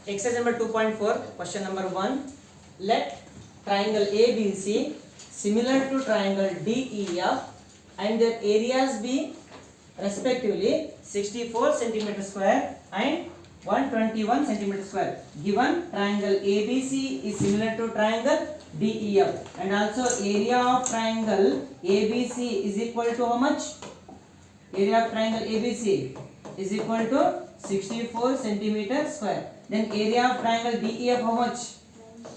Exercise number 2.4, question number 1. Let triangle ABC similar to triangle DEF and their areas be respectively 64 centimeter square and 121 centimeter square. Given triangle ABC is similar to triangle DEF and also area of triangle ABC is equal to how much? Area of triangle ABC is equal to 64 centimeter square. Then area of triangle DEF how much?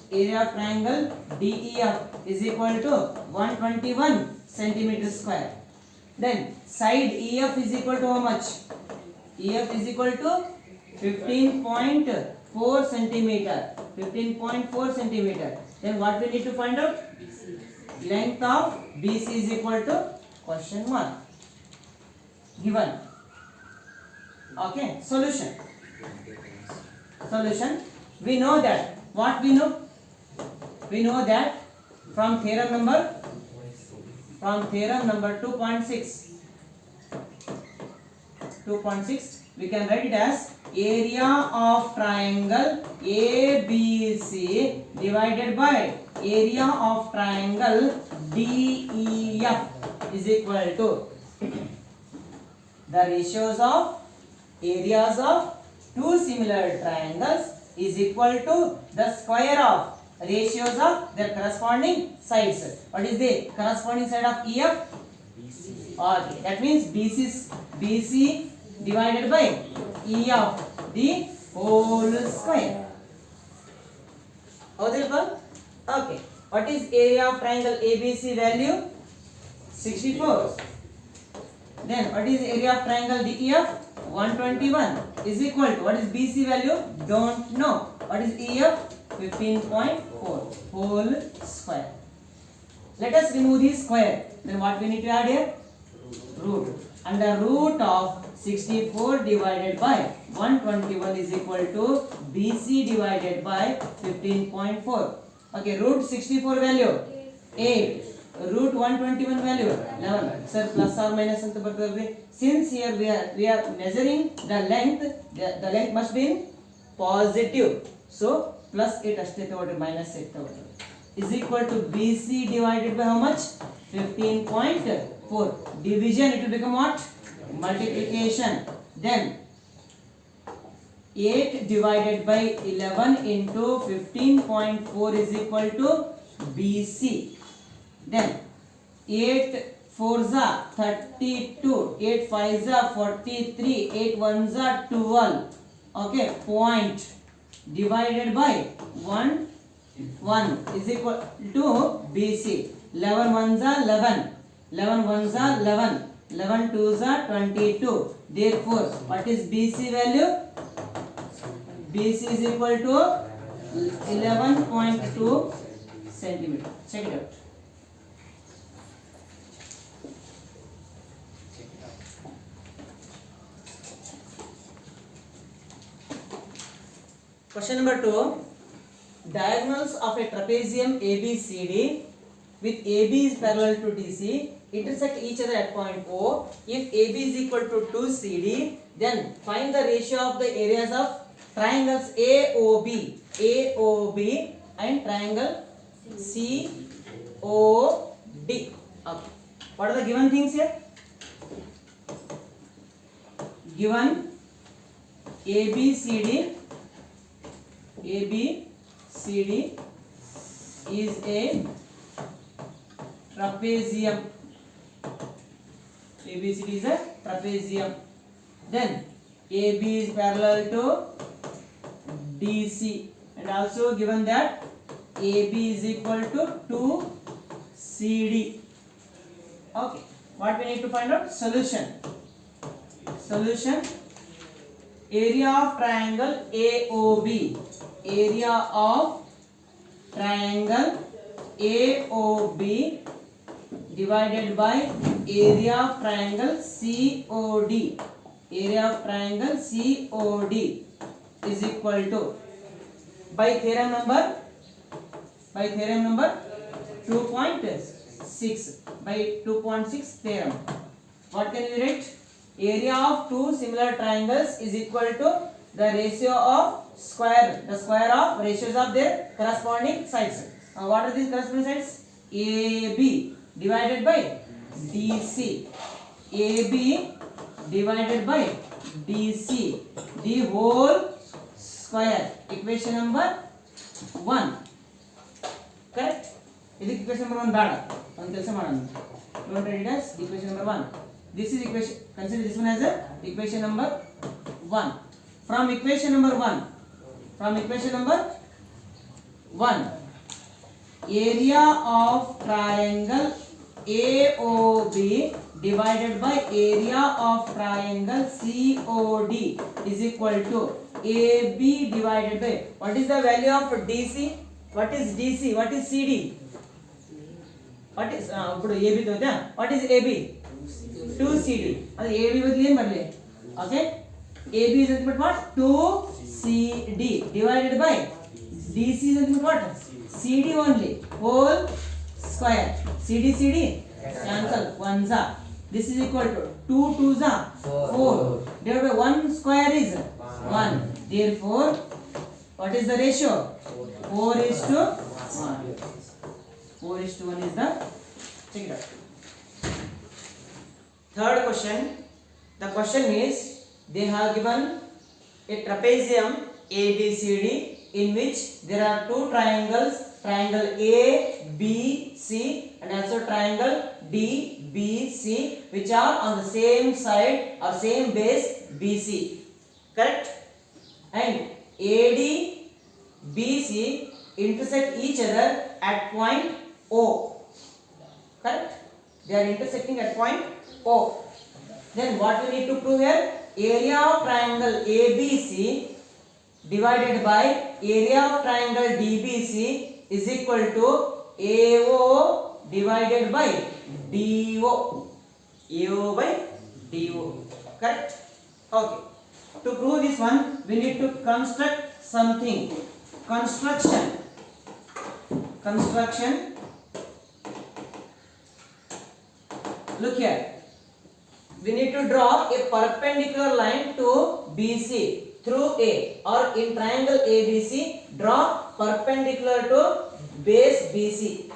Area of triangle DEF is equal to 121 centimeter square. Then side EF is equal to how much? EF is equal to 15.4 centimeter. 15.4 centimeter. Then what we need to find out? Length of BC is equal to question mark. Given. Okay, solution. We know that. What we know? We know that from theorem number 2.6. 2.6 we can write it as area of triangle ABC divided by area of triangle DEF is equal to the ratios of areas of two similar triangles is equal to the square of ratios of their corresponding sides. What is the corresponding side of EF? Okay, that means BC divided by EF the whole square. Okay, what is area of triangle ABC value? 64. Then what is area of triangle DEF? 121 is equal to what is BC value? Don't know. What is EF? 15.4 whole square. Let us remove the square. Then what we need to add here? Root. And the root of 64 divided by 121 is equal to BC divided by 15.4. Okay, root 64 value 8. Root 121 value 11. Sir, plus or minus anta bartadre. Since here we are measuring the length, the length must be positive. So plus 8 ashte tagolri, minus 8 tagolri. Is equal to BC divided by how much? 15.4. Division, it will become what? Multiplication. Then 8 divided by 11 into 15.4 is equal to BC. Then 8 4s are 32, 8 5s are 43, 8 1s are 12. Okay, point divided by 1 is equal to BC. 11 1s are 11, 11 1s are 11, 11 2s are 22. Therefore, what is BC value? BC is equal to 11.2 centimeter. Check it out. Question number 2. Diagonals of a trapezium ABCD with AB is parallel to DC intersect each other at point O. If AB is equal to 2CD, then find the ratio of the areas of triangles AOB and triangle COD. Okay. What are the given things here? Given ABCD is a trapezium. ABCD is a trapezium. Then AB is parallel to DC, and also given that AB is equal to 2CD. Okay, what we need to find out? Solution. Area of triangle AOB. Area of triangle AOB divided by area of triangle COD. Area of triangle COD is equal to, by theorem number 2.6, by 2.6 theorem. What can we write? Area of two similar triangles is equal to the ratio of square, the square of ratios of their corresponding sides. What are these corresponding sides? AB divided by DC. AB divided by DC, the whole square. Equation number 1. Correct? This is equation number 1 bad. You want to read as equation number 1. This is equation, consider this one as a equation number 1. From equation number 1, area of triangle AOB divided by area of triangle COD is equal to AB divided by, what is the value of DC? What is DC? What is CD? What is AB? What is AB? 2CD. AB badli em barle. Okay? AB is nothing but what? 2CD divided by DC is nothing but what? CD only. Whole square. CD cancel. 1 za. This is equal to 2 2 za 4 divided by 1 square is 1. Therefore, what is the ratio? 4 is to 1. 4 is to 1 is the, check it out. Third question. The question is, they have given a trapezium ABCD in which there are two triangles, triangle ABC and also triangle DBC, which are on the same side or same base BC. Correct? And ADBC intersect each other at point O. Correct? They are intersecting at point O. Then what we need to prove here? Area of triangle ABC divided by area of triangle DBC is equal to AO divided by DO. AO by DO. Correct? Okay. To prove this one, we need to construct something. Construction. Look here. We need to draw a perpendicular line to BC through A, or in triangle ABC, draw perpendicular to base BC.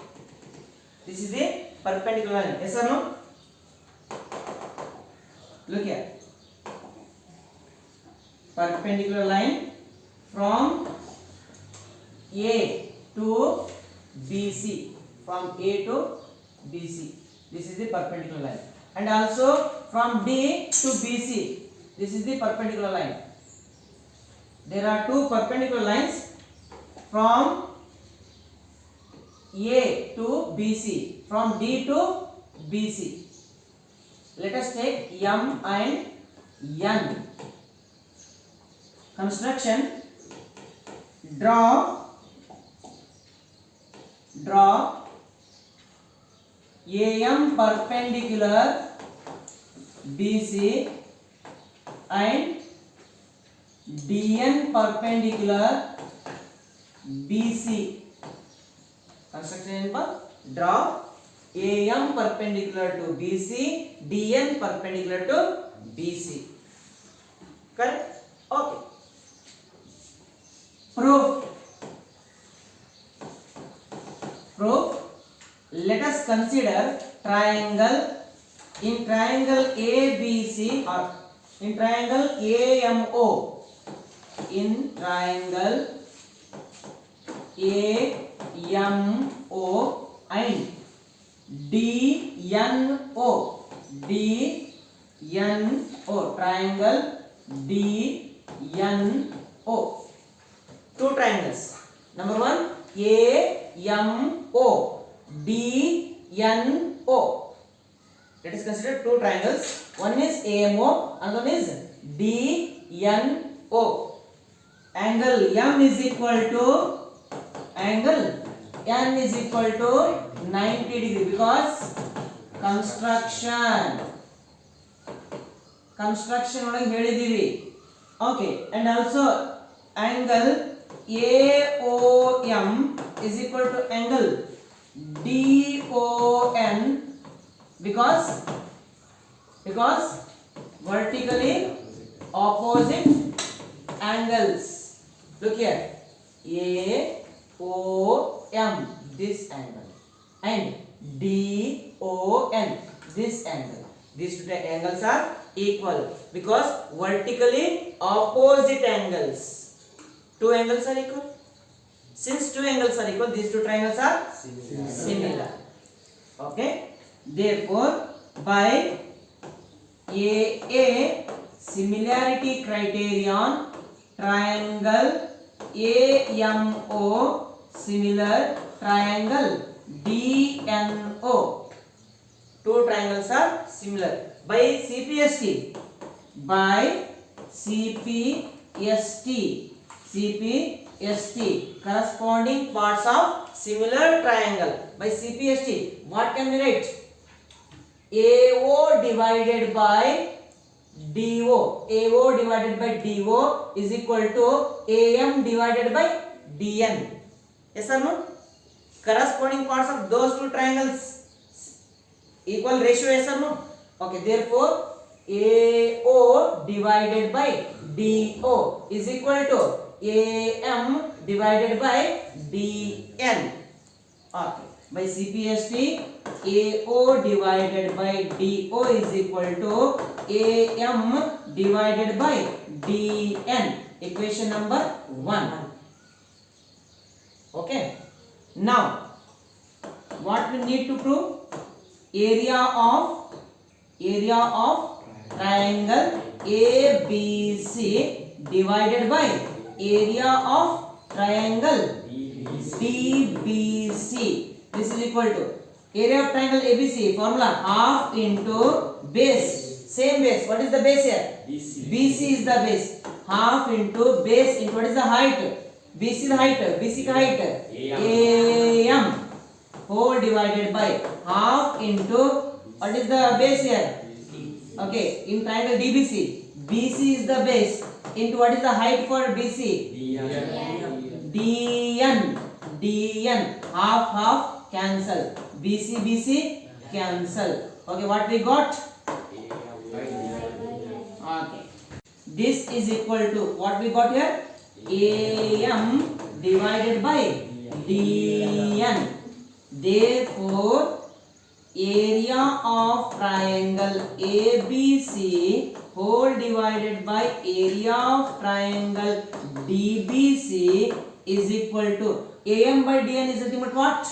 This is the perpendicular line. Yes or no? Look here. Perpendicular line from A to BC. From A to BC. This is the perpendicular line. And also from D to BC. This is the perpendicular line. There are two perpendicular lines from A to BC, from D to BC. Let us take M and N. Construction. Draw AM perpendicular BC and DN perpendicular BC. Construction draw AM perpendicular to BC, DN perpendicular to BC. Correct? Okay. Proof. Let us consider triangle. In triangle ABC or in triangle AMO. In triangle AMO and DNO. Triangle DNO. Two triangles. Number one, AMO. DNO. Let us consider two triangles. One is AMO and one is DNO. Angle M is equal to angle N is equal to 90 degree because construction ಒಳಗೆ ಹೇಳಿದೀವಿ. Okay, and also angle AOM is equal to angle DON because vertically opposite angles. Look here. AOM, this angle, and DON, this angle. These two angles are equal because vertically opposite angles. Two angles are equal. Since two angles are equal, these two triangles are similar. Okay. Therefore, by AA similarity criterion, triangle AMO similar triangle DNO. Two triangles are similar. By CPST. By CPST. CPST. Corresponding parts of similar triangle. By CPST. What can we write? AO divided by DO. AO divided by DO is equal to AM divided by DN. Yes or no? Corresponding parts of those two triangles equal ratio, yes or no? Okay, therefore AO divided by DO is equal to AM divided by DN. Okay, by CPST, AO divided by DO is equal to AM divided by DN. Equation number 1. Okay. Now, what we need to prove? Area of triangle ABC divided by area of triangle DBC. This is equal to area of triangle ABC. Formula half into base. Same base. What is the base here? BC is the base. Half into base into what is the height? BC the height. BC ka height AM whole divided by half into what is the base here? Okay, in triangle DBC, BC is the base into what is the height for BC? DN. Half cancel. BC cancel. Okay, what we got? Okay, this is equal to what we got here? AM divided by DN. Therefore, area of triangle ABC whole divided by area of triangle DBC is equal to AM by DN is nothing but what?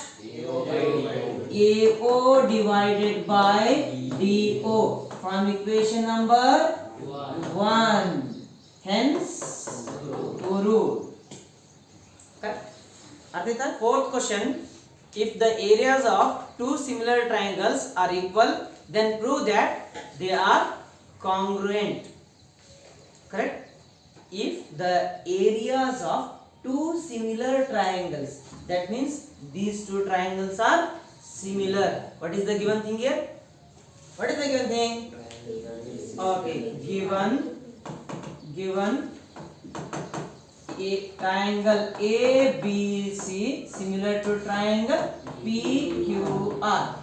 AO divided by DO from equation number 1. Hence, proved. Aditya, fourth question. If the areas of two similar triangles are equal, then prove that they are congruent. Correct? If the areas of two similar triangles, that means these two triangles are similar. What is the given thing here? What is the given thing? Okay, given a triangle ABC similar to triangle PQR.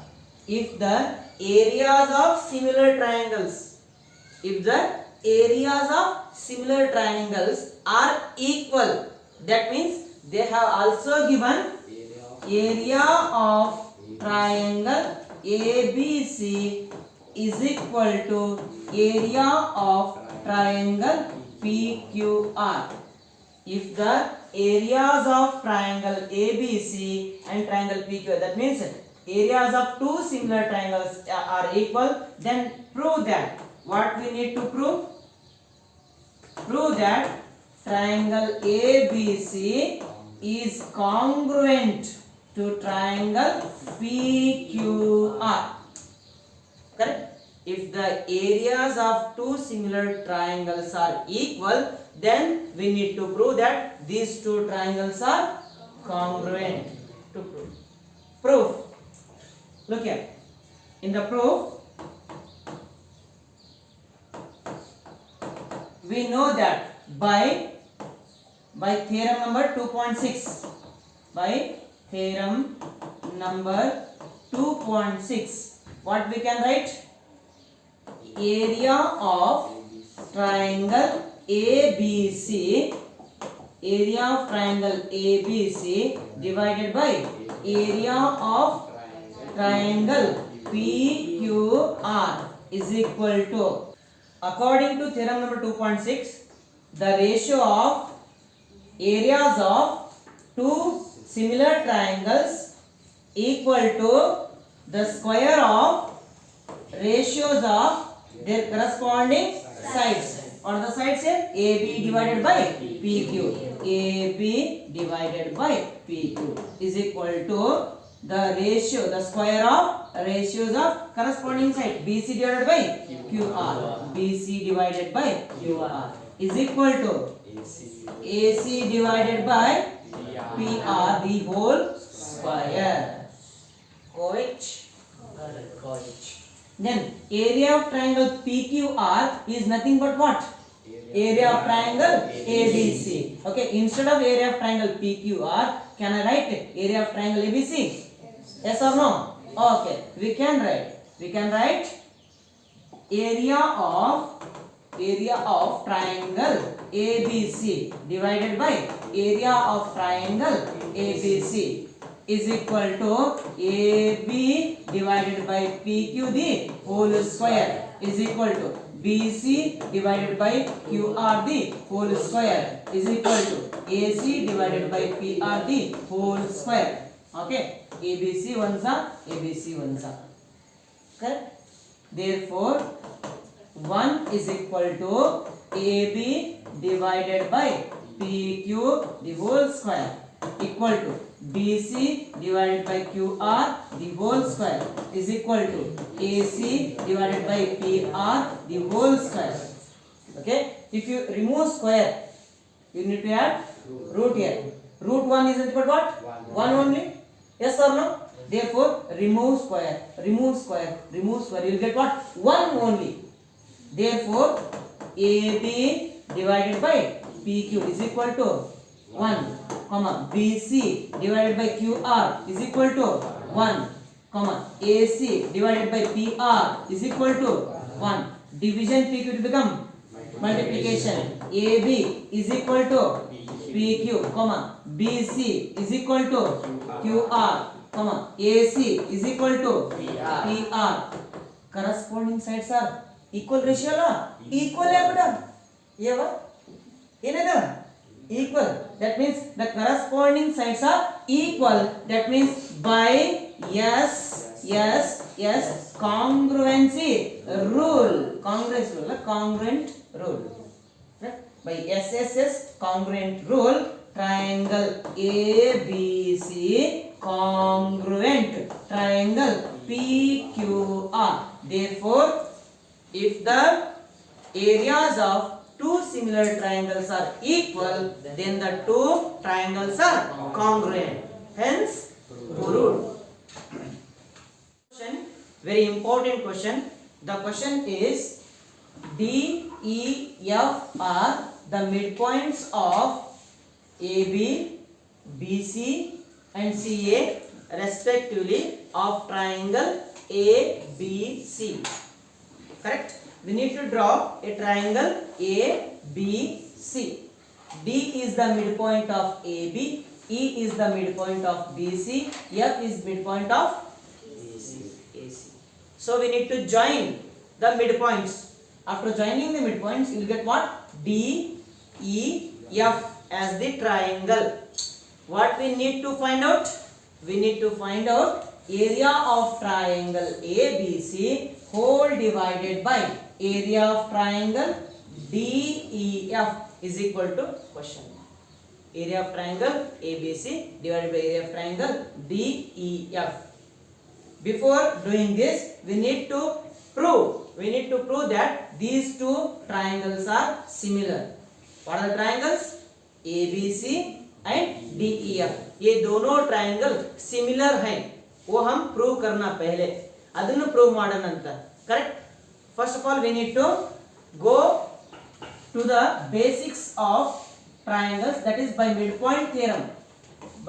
If the areas of similar triangles, are equal, that means they have also given area of triangle ABC is equal to area of triangle PQR. If the areas of triangle ABC and triangle PQR, that means areas of two similar triangles are equal, then prove that. What we need to prove? Prove that triangle ABC is congruent to triangle PQR. Correct? If the areas of two similar triangles are equal, then we need to prove that these two triangles are congruent. To prove. Proof. Look here. In the proof, we know that by theorem number 2.6. By theorem number 2.6. What we can write? Area of triangle ABC area of triangle ABC divided by area of triangle PQR is equal to, according to theorem number 2.6, the ratio of areas of two similar triangles equal to the square of ratios of their corresponding sides. Or the sides say AB divided by PQ. AB divided by PQ is equal to the ratio, the square of ratios of corresponding side. BC divided by QR. BC divided by QR is equal to AC divided by PR, the whole square. Coach. Then area of triangle PQR is nothing but what? Area of triangle ABC. Okay, instead of area of triangle PQR, can I write area of triangle ABC? Yes or no? Okay, we can write. We can write area of triangle ABC divided by area of triangle ABC is equal to AB divided by PQ the whole square is equal to BC divided by QR the whole square is equal to AC divided by PR the whole square. Okay, ABC ones are ABC ones are. Correct? Therefore 1 is equal to AB divided by PQ the whole square equal to BC divided by QR the whole square is equal to AC divided by PR the whole square. Okay, if you remove square, you need to add root here. Root 1 is equal to what? 1 only. Yes or no? Therefore remove square, remove square, remove square, you will get what? 1 only. Therefore AB divided by PQ is equal to 1, comma BC divided by QR is equal to 1, comma AC divided by PR is equal to 1. Division PQ to become multiplication. AB is equal to PQ, comma BC is equal to QR, comma AC is equal to PR. Corresponding sides are equal ratio la? Equal hai beta. Yenada? Equal. That means the corresponding sides are equal. That means by congruency rule. Congruent rule. By SSS congruent rule, triangle ABC congruent triangle PQR. Therefore, if the areas of two similar triangles are equal, then the two triangles are congruent. Hence, rule. Very important question. The question is D, E, F are the midpoints of AB, BC and CA respectively of triangle ABC. Correct? We need to draw a triangle ABC. D is the midpoint of AB, E is the midpoint of BC, F is midpoint of AC. So we need to join the midpoints. After joining the midpoints, you will get what? D, E, F as the triangle. What we need to find out? We need to find out area of triangle ABC whole divided by area of triangle DEF is equal to question. Area of triangle ABC divided by area of triangle DEF. Before doing this, we need to prove that these two triangles are similar. What are the triangles? ABC and DEF. ये दोनों triangle similar हैं, वो हम prove करना पहले, ಅದನ್ನು prove ಮಾಡೋಣ ಅಂತ. Correct? First of all we need to go to the basics of triangles, that is by midpoint theorem.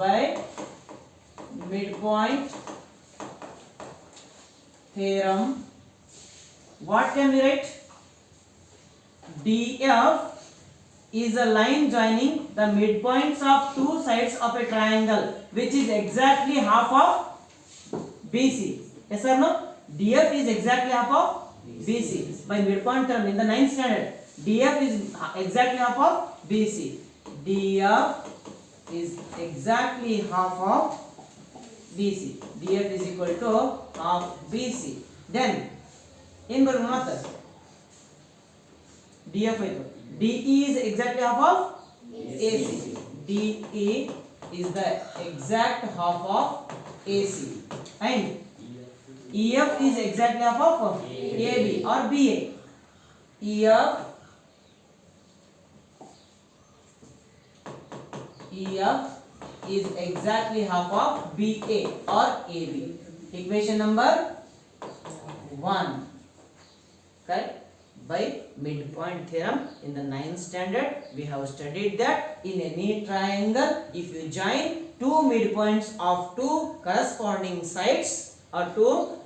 By midpoint theorem, what can we write? DF is a line joining the midpoints of two sides of a triangle which is exactly half of BC. Yes or no? DF is exactly half of BC. By midpoint term in the 9th standard, DF is exactly half of BC. DF is exactly half of BC. DF is equal to half BC. Then, in Barumata, DF DE is exactly half of AC. DE is the exact half of AC. And EF is exactly half of AB or BA. EF is exactly half of BA or AB. Equation number 1. Correct? By midpoint theorem in the 9th standard, we have studied that in any triangle, if you join two midpoints of two corresponding sides or two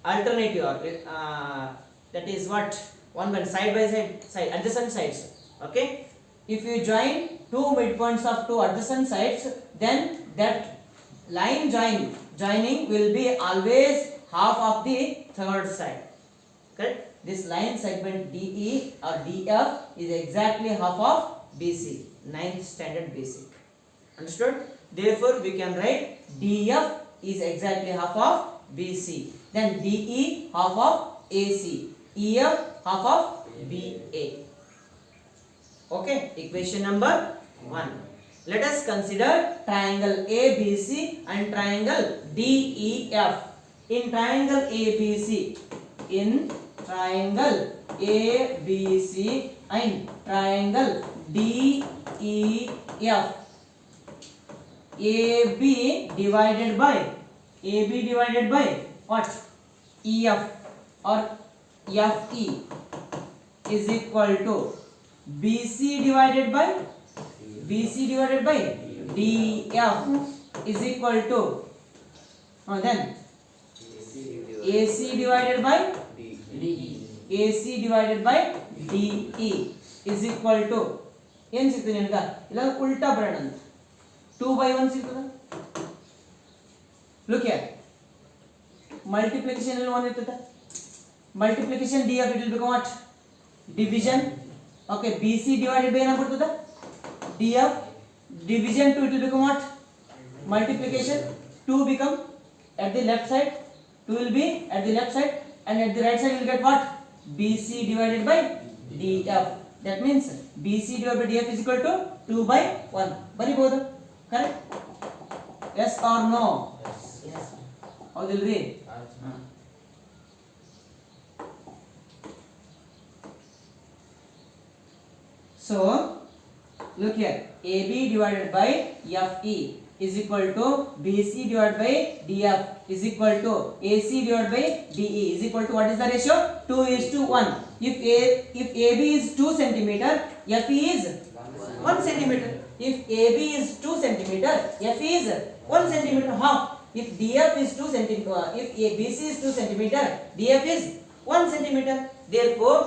alternative, that is what, one by side by side, adjacent sides. Okay, if you join two midpoints of two adjacent sides, then that line joining will be always half of the third side. Correct? This line segment DE or DF is exactly half of BC, 9th standard basic. Understood? Therefore, we can write DF is exactly half of BC. Then DE half of AC. EF half of BA. Okay, equation number 1. Let us consider triangle ABC and triangle DEF. In triangle ABC, triangle ABC and triangle DEF, AB divided by what? EF or FE is equal to BC divided by DF is equal to then AC divided by DE is equal to ಏನು ಸಿಗ್ತದೆ ನಿನಗೆ ಇಲ್ಲ ಉಲ್ಟಾ ಬರೋಣ ಅಂತ 2/1 ಸಿಗ್ತದೆ. Look here, multiplication 1 ಇರ್ತದೆ. Multiplication DF it will become what? Division. Okay, BC divided by ಏನಾಗ್ಬಿಡ್ತದೆ DF. Division 2 it will become what? Multiplication. 2 become at the left side, 2 will be at the left side, and at the right side you will get what? BC divided by DF. That means BC divided by DF is equal to 2/1. ಬರಿಬಹುದು. Correct? Yes or no? Yes. ಹೌದಿಲ್ರಿ? So look here, AB divided by FE is equal to BC divided by DF is equal to AC divided by DE is equal to what is the ratio? 2:1. If AB is 2 cm, FE is 1 cm. If AB is 2 cm, FE is 1 cm half. If DF is 2 cm, if BC is 2 cm, DF is 1 cm. Therefore,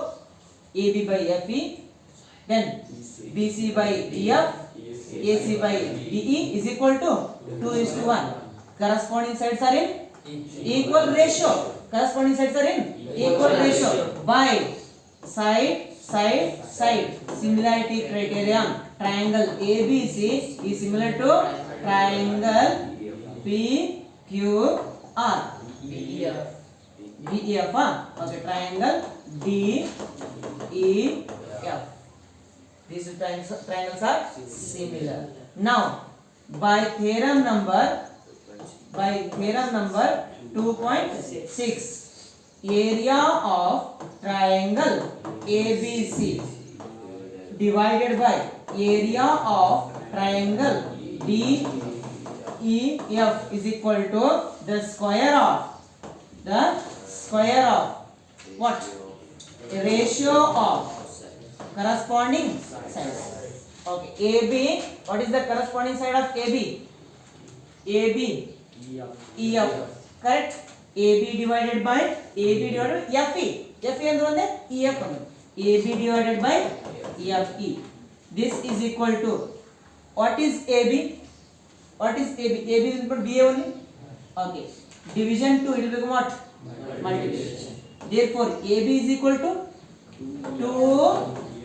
AB by FE, then BC by DF, AC by DE is equal to 2:1. Corresponding sides are in equal ratio. Corresponding sides are in equal ratio by side. Similarity criterion. Triangle ABC is similar to triangle PQR. DEF. Okay, triangle DEF. These triangles are similar. Now, by theorem number 2.6, area of triangle ABC divided by area of triangle DEF is equal to the square of what? Ratio of corresponding sides. Okay, AB, what is the corresponding side of AB? EF. Correct? AB divided by FE. FE ಅಂದ್ರೆ EF ಅಂದ್ರೆ AB divided by FE. this is equal to, what is AB? What is AB? AB is equal to BA only. Okay. Division 2, it will become what? Multiplication. Therefore, AB is equal to 2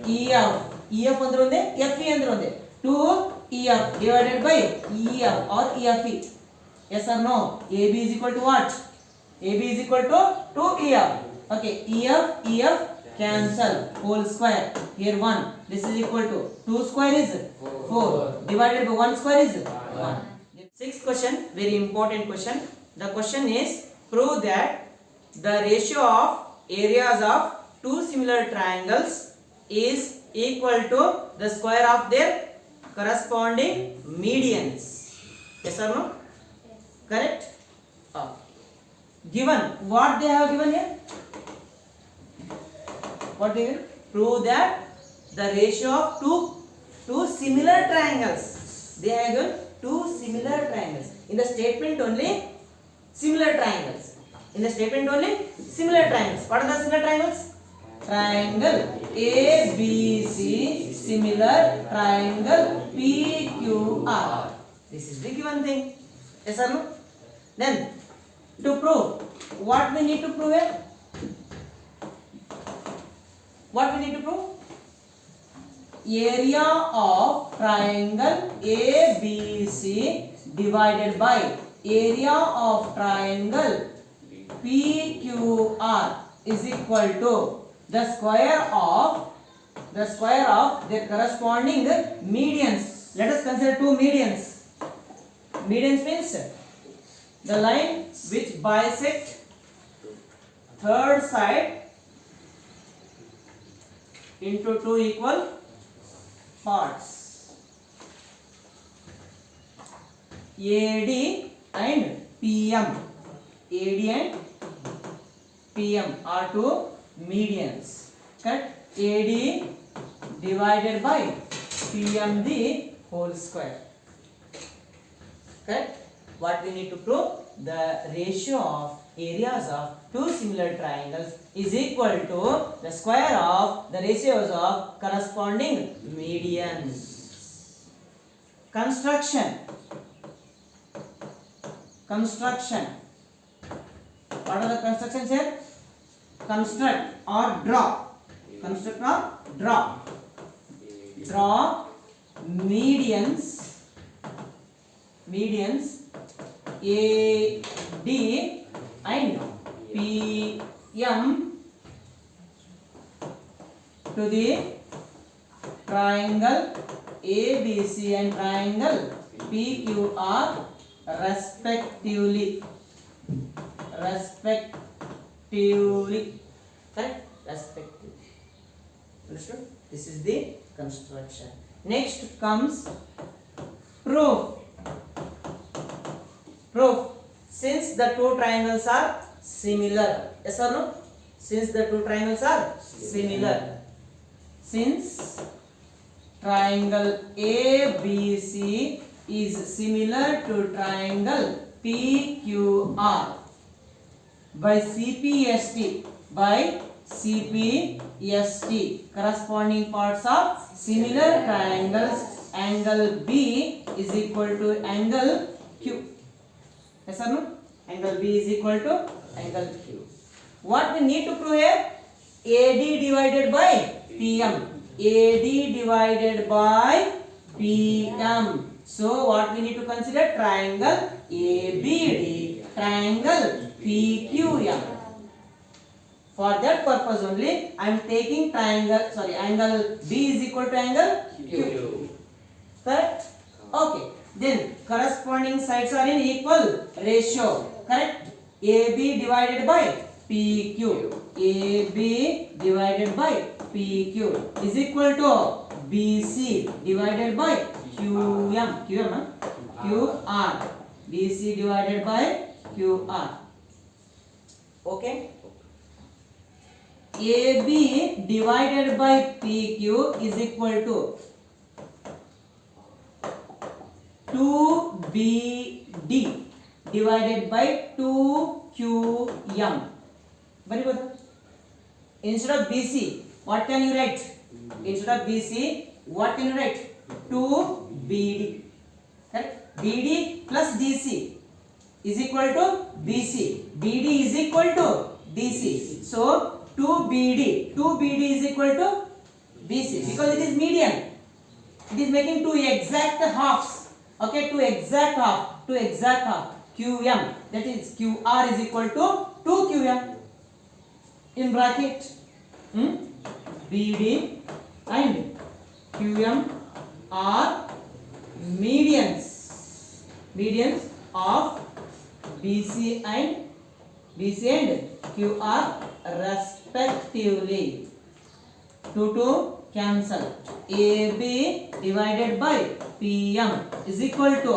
EF. EF under onde, FE under onde. 2 EF divided by EF or EFE. Yes or no? AB is equal to what? AB is equal to 2 EF. Okay. EF, EF cancel. Whole square. Here 1. This is equal to 2 square is 4. Divided by 1 square is 1. Sixth question, very important question. The question is, prove that the ratio of areas of two similar triangles is equal to the square of their corresponding medians. Yes or no? Correct? Given, what they have given here? What they given? Prove that the ratio of two similar triangles. They have given two similar triangles. In the statement only similar triangles. In the statement only similar triangles. What are the similar triangles? Triangle ABC, similar triangle PQR. This is the given thing. Yes or no? Then to prove, what we need to prove here? What we need to prove? Area of triangle ABC divided by area of triangle PQR is equal to the square of their corresponding medians. Let us consider two medians. Medians means the line which bisect third side into two equal parts. AD and PM. AD and PM are two medians. Correct? AD divided by PM the whole square. Correct? What we need to prove? The ratio of areas of two similar triangles is equal to the square of the ratios of corresponding medians. Construction. What are the constructions here? Construct or draw. Construct or draw. Draw medians AD and PM to the triangle ABC and triangle PQR respectively. Correct? Respectively. Understood? This is the construction. Next comes proof. Since the two triangles are similar. Yes or no? Since the two triangles are similar. Since triangle ABC is similar to triangle PQR by CPST. Corresponding parts of similar triangles. Angle B is equal to angle Q. Yes or no? Angle B is equal to angle Q. What we need to prove here? AD divided by PM. AD divided by PM. So what we need to consider? Triangle ABD, triangle PQM. For that purpose only, I am taking angle B is equal to angle Q. Correct? Okay. Then corresponding sides are in equal ratio. Correct? AB divided by PQ. AB divided by PQ is equal to BC divided by QR. BC divided by QR. Okay? AB divided by PQ is equal to 2BD divided by 2QM. Very good. Instead of BC, what can you write? Instead of BC, what can you write? 2BD. Correct? BD plus DC is equal to BC. BD is equal to DC. So 2BD is equal to BC because it is median. It is making two exact halves. Okay, two exact half. QM, that is QR is equal to 2QM. In bracket, BD and QM are medians of BC and QR respectively. 2 cancel. AB divided by PM is equal to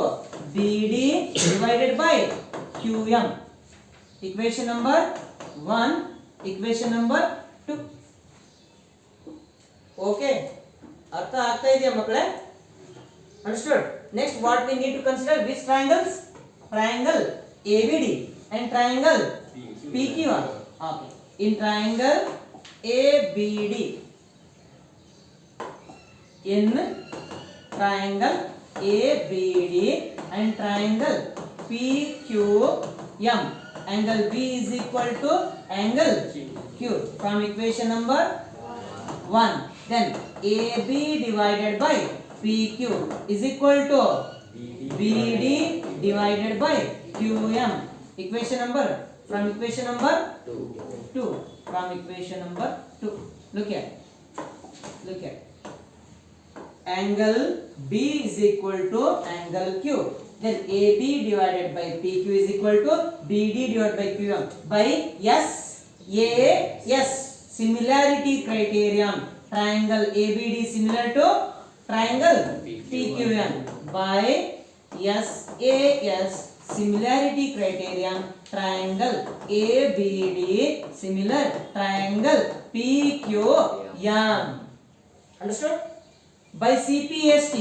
BD divided by QM. Equation number 1, equation number 2. Okay, अर्थ ಆಗ್ತಾ ಇದೆಯಾ ಮಕ್ಕಳೇ? Understood? Next, what we need to consider, which triangles? Triangle ABD and triangle PQR. Okay, in triangle ABD, in triangle ABD and triangle PQM, angle B is equal to angle Q from equation number 1. Then AB divided by PQ is equal to BD divided by QM. Equation number from equation number 2. From equation number 2. Look here. Angle B is equal to angle Q. Then AB divided by PQ is equal to BD divided by QM by SAS, similarity criterion. Triangle ABD similar to triangle PQM by SAS, similarity criterion. Triangle ABD similar triangle PQM. Understood? By CPST,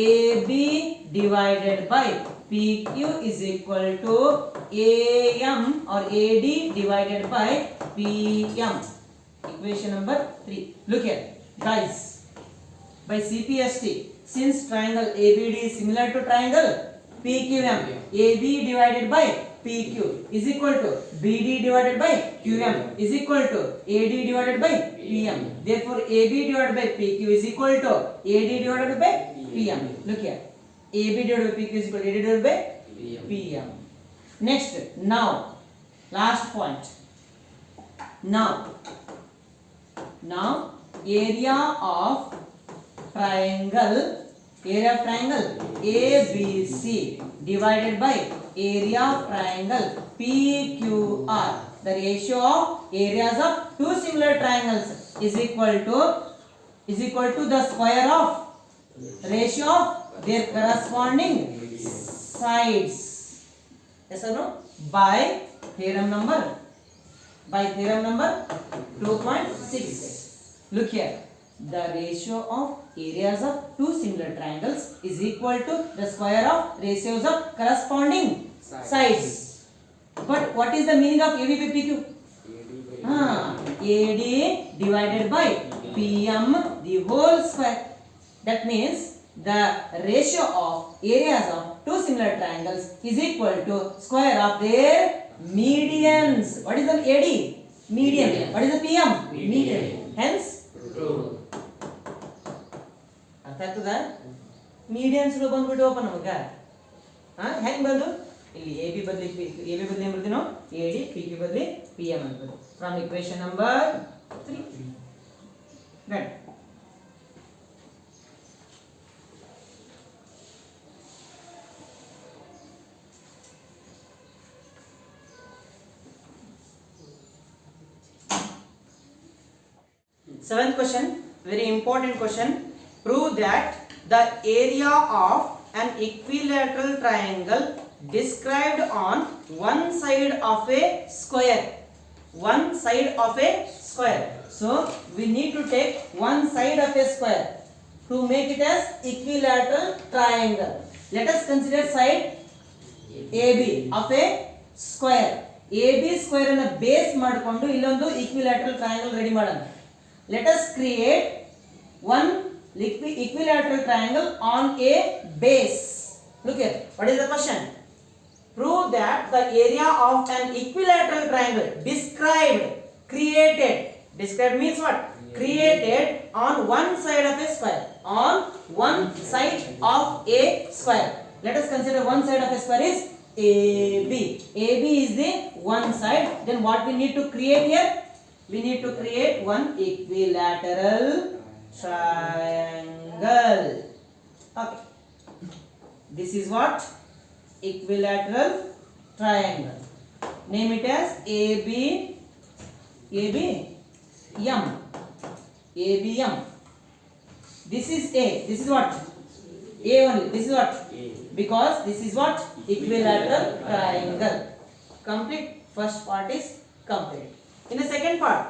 AB divided by PQ is equal to AM or AD divided by PM. Equation number 3. Look here, guys. By CPST, since triangle ABD is similar to triangle PQM, AB divided by PQ is equal to BD divided by QM is equal to AD divided by PM. Therefore, AB divided by PQ is equal to AD divided by PM. Look here, AB divided by PQ is equal to AD divided by PM. Next, now, last point. Now, area of triangle ABC divided by area of triangle PQR. The ratio of areas of two similar triangles is equal to the square of ratio of their corresponding sides. Yes or no? By theorem number 2.6. Look here. The ratio of areas of two similar triangles is equal to the square of ratios of corresponding sides. But what is the meaning of AB by PQ? AD divided by PM the whole square. That means the ratio of areas of two similar triangles is equal to square of their medians. What is the AD? Median. What is the PM? Median. Hence, ಅರ್ಥ ಆಗ್ತದ? Medians ಬಂದ್ಬಿಟ್ಟು open ನಮಗ ಹೆಂಗ್ ಬಂದು ಇಲ್ಲಿ AB ಬದಲಿ ಏನ್ ಬರ್ತೀವಿ ನಾವು? AD, PQ ಬದಲಿ PM ಅಂತ. From equation number 3. Right. Seventh question, very important question. Prove that the area of an equilateral triangle described on one side of a square. One side of a square. So we need to take one side of a square to make it as equilateral triangle. Let us consider side AB of a square. AB square ಅನ್ನು base ಮಾಡಿಕೊಂಡು ಇಲ್ಲೊಂದು equilateral triangle ready ಮಾಡೋಣ. Let us create one equilateral triangle on a base. Look here. What is the question? Prove that the area of an equilateral triangle described means what? Created on one side of a square. On one side of a square. Let us consider one side of a square is AB. AB is the one side. Then what we need to create here? We need to create one equilateral triangle. Okay. This is what? Equilateral triangle. Name it as ABM. ABM. This is A. This is what? A only. This is what? A. Because this is what? Equilateral triangle. Complete. First part is complete. In the second part,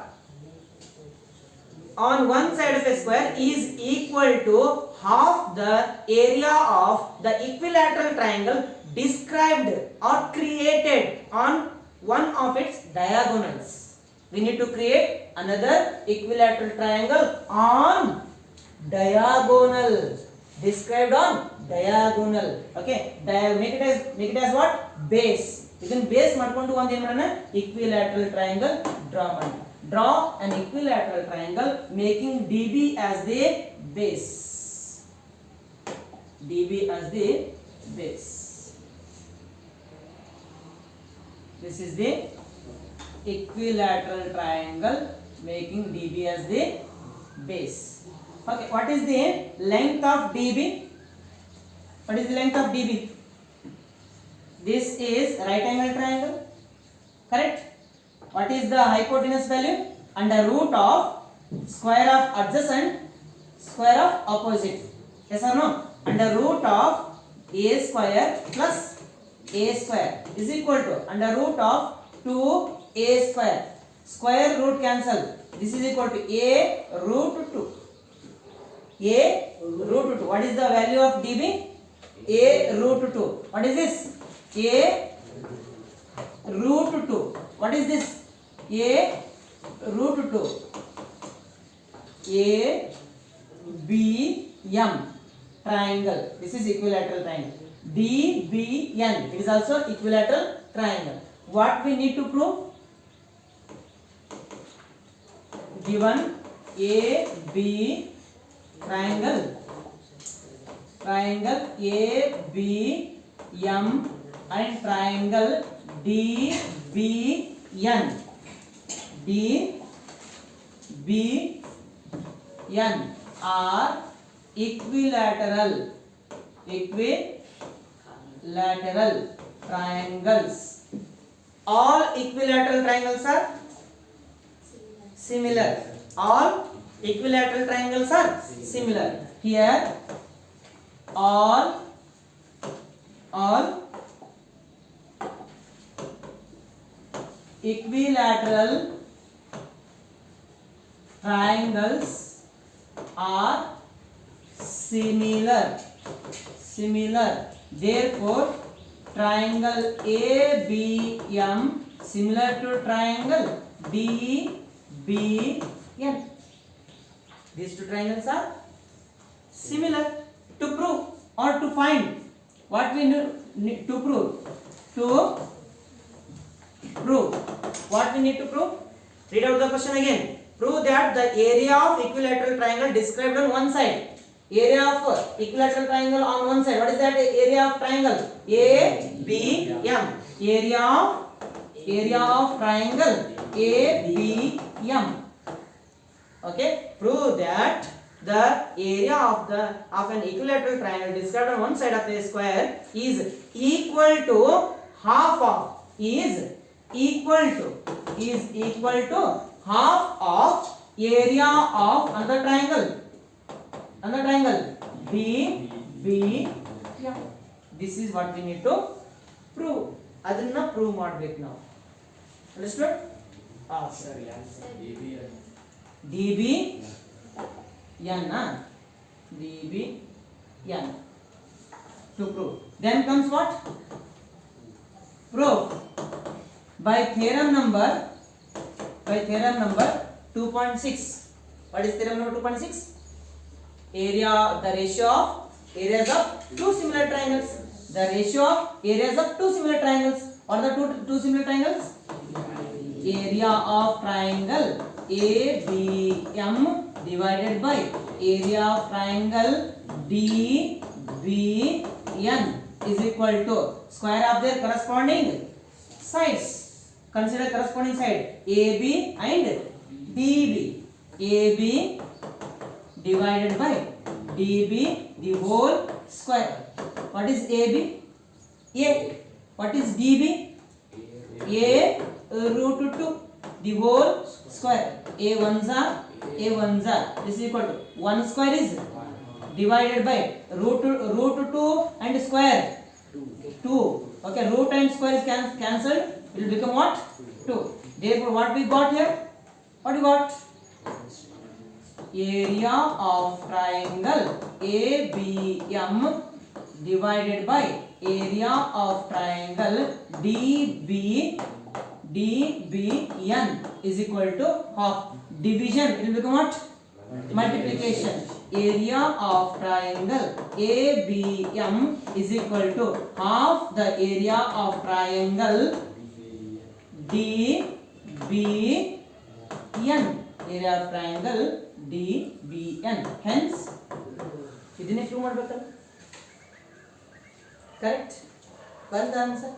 on one side of a square is equal to half the area of the equilateral triangle described or created on one of its diagonals. We need to create another equilateral triangle on diagonal. Described on diagonal. Okay. Make it as what? Base. Then base ಮಾಡ್ಕೊಂಡು ಒಂದು ಏನು ಮಾಡೋಣ equilateral triangle draw an equilateral triangle making DB as the base. DB as the base. This is the equilateral triangle making DB as the base. Okay, what is the length of DB? What is the length of DB? This is right angle triangle, correct? What is the hypotenuse value? Under root of square of adjacent, square of opposite. Yes or no? Under root of a square plus a square is equal to under root of 2a square. Square root cancel. This is equal to a root 2. A root 2. What is the value of DB? A root 2. What is this? A root 2. What is this? A root 2. A B M triangle. This is equilateral triangle. D B N. It is also equilateral triangle. What we need to prove? Given A B triangle A B M and triangle DBN are equilateral triangles. All equilateral triangles are similar. All equilateral triangles are similar. Here all equilateral triangles are similar. Therefore triangle ABM similar to triangle DBN. These two triangles are similar. To prove or to find, what we need to prove? What we need to prove? Read out the question again. Prove that the area of equilateral triangle described on one side. Area of equilateral triangle on one side. What is that area of triangle? ABM. Area of triangle ABM. Okay. Prove that the area of an equilateral triangle described on one side of a square is equal to half of half of area of another triangle BBM. This is what we need to prove. Adanna prove ಮಾಡಬೇಕು ನಾವು. Understood? Sorry. DBN to prove. Then comes what? Prove by theorem number 2.6. What is theorem number 2.6? The ratio of areas of two similar triangles. The ratio of areas of two similar triangles. What are the two similar triangles? Area of triangle ABM divided by area of triangle DBN is equal to square of their corresponding sides. Consider corresponding side AB and DB. AB divided by DB the whole square. What is AB? A. What is DB? A root 2 the whole square. A ones are. This is equal to 1 square is divided by root 2 and square 2. Okay, root and square is cancelled. It will become what? 2. Therefore, what we got here? What we got? Area of triangle ABM divided by area of triangle DBN is equal to half. Division, it will become what? Multiplication. Area of triangle ABM is equal to half the area of triangle DBN. Area of triangle DBN. Hence, ಇದನ್ನೇ prove ಮಾಡಬೇಕಲ್ಲ. Correct? Well the answer.